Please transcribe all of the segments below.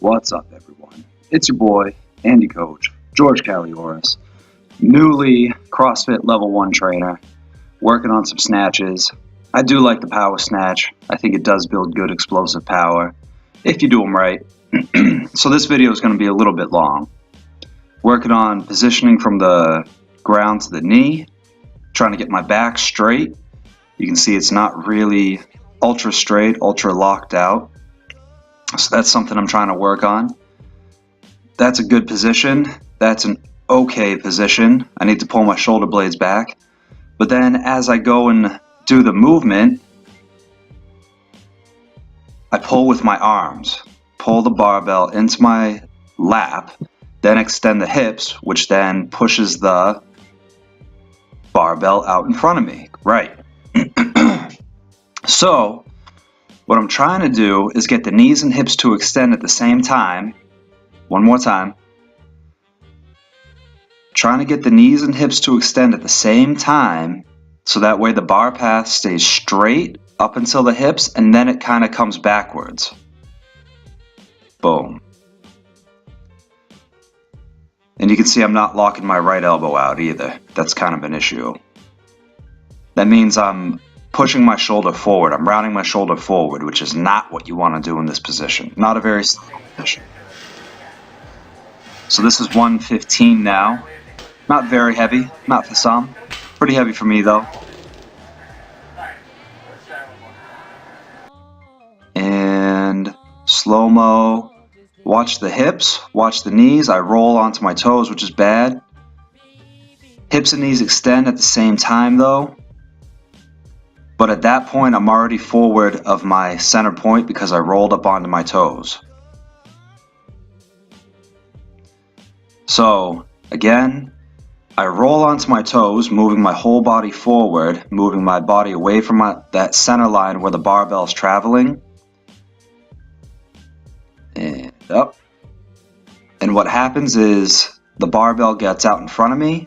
What's up, everyone? It's your boy, Andy Coach, George Calioris, newly CrossFit Level 1 trainer, working on some snatches. I do like the power snatch. I think it does build good explosive power, if you do them right. So this video is going to be a little bit long. Working on positioning from the ground to the knee, trying to get my back straight. You can see it's not really ultra straight, ultra locked out. So that's something I'm trying to work on. That's a good position. That's an okay position. I need to pull my shoulder blades back. But then as I go and do the movement, I pull with my arms. Pull the barbell into my lap, then extend the hips, which then pushes the barbell out in front of me. Right. So, what I'm trying to do is get the knees and hips to extend at the same time. One more time. Trying to get the knees and hips to extend at the same time so that way the bar path stays straight up until the hips and then it kind of comes backwards. Boom. And you can see I'm not locking my right elbow out either. That's kind of an issue. That means I'm pushing my shoulder forward. I'm rounding my shoulder forward, which is not what you want to do in this position. Not a very stable position. So this is 115 now. Not very heavy, not for some. Pretty heavy for me though. And slow-mo. Watch the hips, watch the knees. I roll onto my toes, which is bad. Hips and knees extend at the same time though. But at that point, I'm already forward of my center point because I rolled up onto my toes. So, again, I roll onto my toes, moving my whole body forward, moving my body away from that center line where the barbell is traveling. And up. And what happens is the barbell gets out in front of me.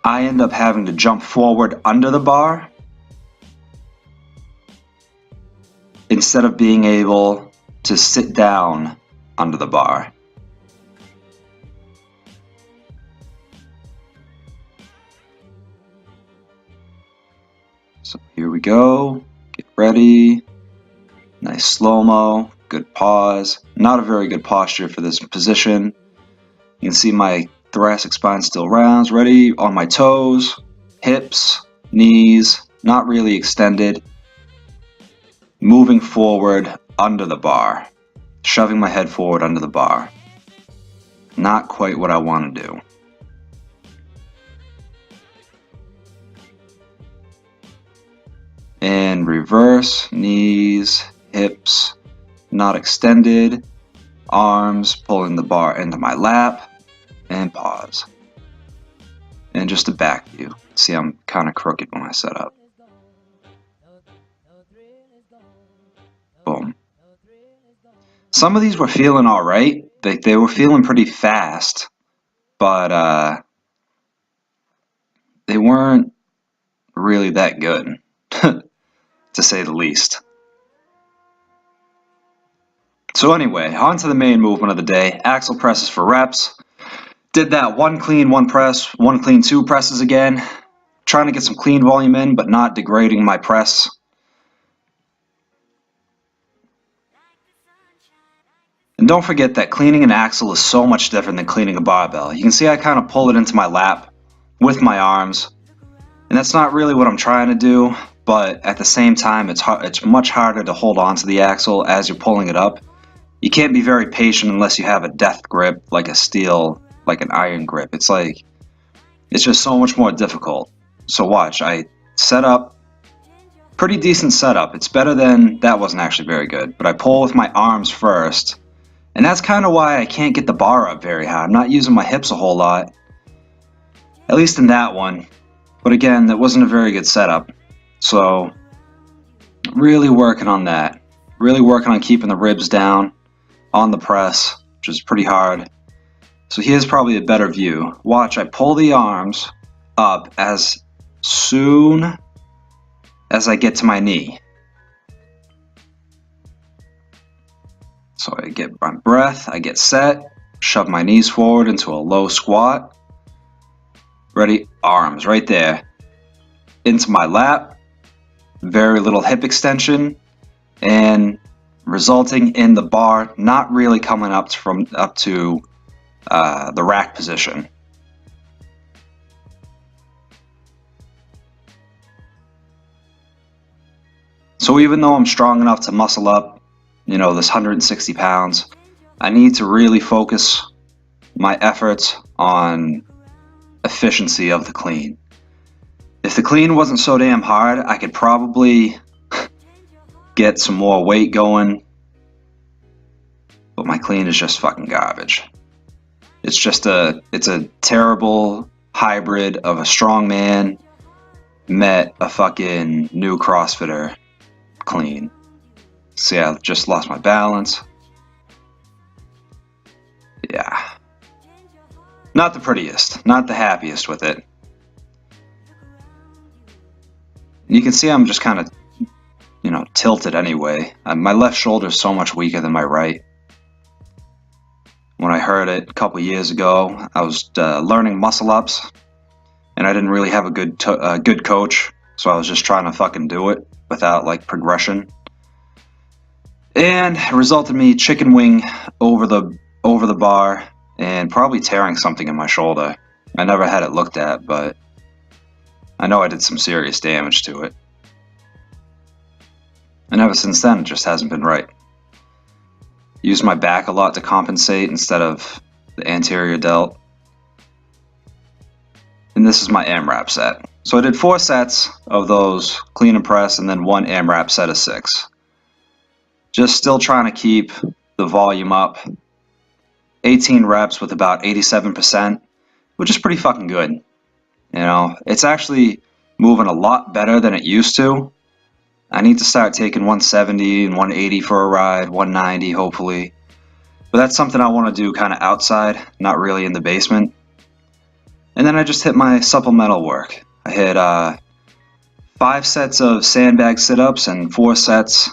I end up having to jump forward under the bar instead of being able to sit down under the bar. So here we go. Get ready. Nice slow-mo. Good pause. Not a very good posture for this position. You can see my thoracic spine still rounds. Ready on my toes, hips, knees, not really extended. Moving forward under the bar. Shoving my head forward under the bar. Not quite what I want to do. And reverse, knees, hips, not extended, arms, pulling the bar into my lap, and pause. And just a back view. See, I'm kind of crooked when I set up. Boom. Some of these were feeling alright. They were feeling pretty fast, but they weren't really that good, to say the least. So anyway, on to the main movement of the day, axle presses for reps. Did that one clean, one press, one clean, two presses again. Trying to get some clean volume in, but not degrading my press. And don't forget that cleaning an axle is so much different than cleaning a barbell. You can see I kind of pull it into my lap with my arms. And that's not really what I'm trying to do, but at the same time, it's much harder to hold on to the axle as you're pulling it up. You can't be very patient unless you have a death grip, like a steel, like an iron grip. It's just so much more difficult. So watch, I set up, pretty decent setup. It's better than, that wasn't actually very good, but I pull with my arms first. And that's kind of why I can't get the bar up very high. I'm not using my hips a whole lot, at least in that one. But again, that wasn't a very good setup. So, really working on that. Really working on keeping the ribs down on the press, which is pretty hard. So here's probably a better view. Watch, I pull the arms up as soon as I get to my knee. So I get my breath, I get set, shove my knees forward into a low squat. Ready? Arms right there. Into my lap. Very little hip extension. And resulting in the bar not really coming up to the rack position. So even though I'm strong enough to muscle up, this 160 pounds, I need to really focus my efforts on efficiency of the clean. If the clean wasn't so damn hard, I could probably get some more weight going, but my clean is just fucking garbage. It's a terrible hybrid of a strongman met a fucking new CrossFitter clean. See, I just lost my balance. Yeah. Not the prettiest, not the happiest with it. You can see I'm just kind of, tilted anyway. My left shoulder is so much weaker than my right. When I heard it a couple years ago, I was learning muscle ups, and I didn't really have a good coach, so I was just trying to fucking do it without like progression. And it resulted in me chicken wing over the bar and probably tearing something in my shoulder. I never had it looked at, but I know I did some serious damage to it. And ever since then, it just hasn't been right. Used my back a lot to compensate instead of the anterior delt. And this is my AMRAP set. So I did 4 sets of those clean and press and then 1 AMRAP set of 6. Just still trying to keep the volume up. 18 reps with about 87%, which is pretty fucking good. It's actually moving a lot better than it used to. I need to start taking 170 and 180 for a ride, 190 hopefully. But that's something I want to do kind of outside, not really in the basement. And then I just hit my supplemental work. I hit 5 sets of sandbag sit-ups and 4 sets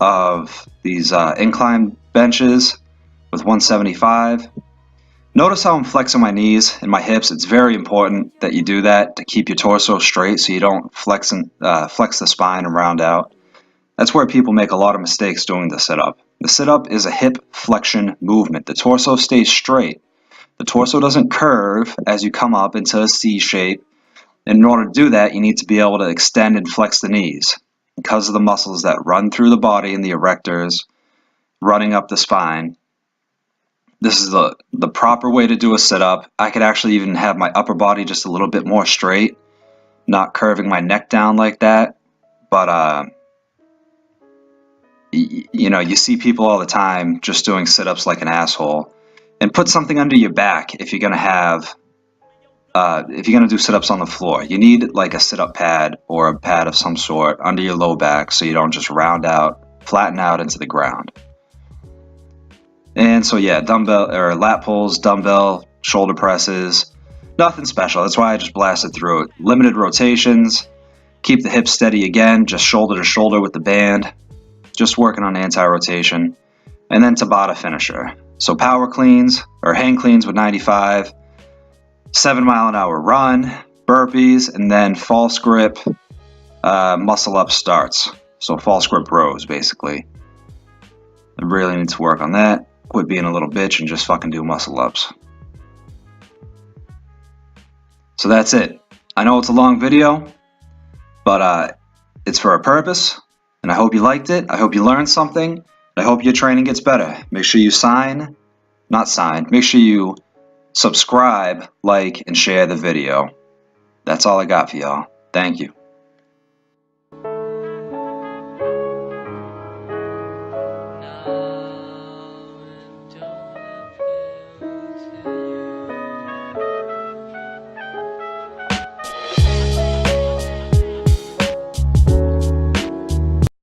of these incline benches with 175. Notice how I'm flexing my knees and my hips. It's very important that you do that to keep your torso straight so you don't flex the spine and round out. That's where people make a lot of mistakes doing the sit-up. The sit-up is a hip flexion movement. The torso stays straight. The torso doesn't curve as you come up into a C shape. And in order to do that, you need to be able to extend and flex the knees because of the muscles that run through the body and the erectors, running up the spine. This is the proper way to do a sit-up. I could actually even have my upper body just a little bit more straight, not curving my neck down like that. But, you see people all the time just doing sit-ups like an asshole. And put something under your back if you're gonna do sit-ups on the floor. You need like a sit-up pad or a pad of some sort under your low back so you don't just flatten out into the ground. And so yeah, dumbbell or lat pulls, dumbbell, shoulder presses, nothing special. That's why I just blasted through it. Limited rotations, keep the hips steady again, just shoulder to shoulder with the band, just working on anti-rotation, and then Tabata finisher. So power cleans or hang cleans with 95, 7 mile an hour run, burpees, and then false grip muscle up starts. So false grip rows basically. I really need to work on that. Quit being a little bitch and just fucking do muscle ups. So that's it. I know it's a long video, but it's for a purpose, and I hope you liked it. I hope you learned something. I hope your training gets better. Make sure you make sure you subscribe, like, and share the video. That's all I got for y'all. Thank you.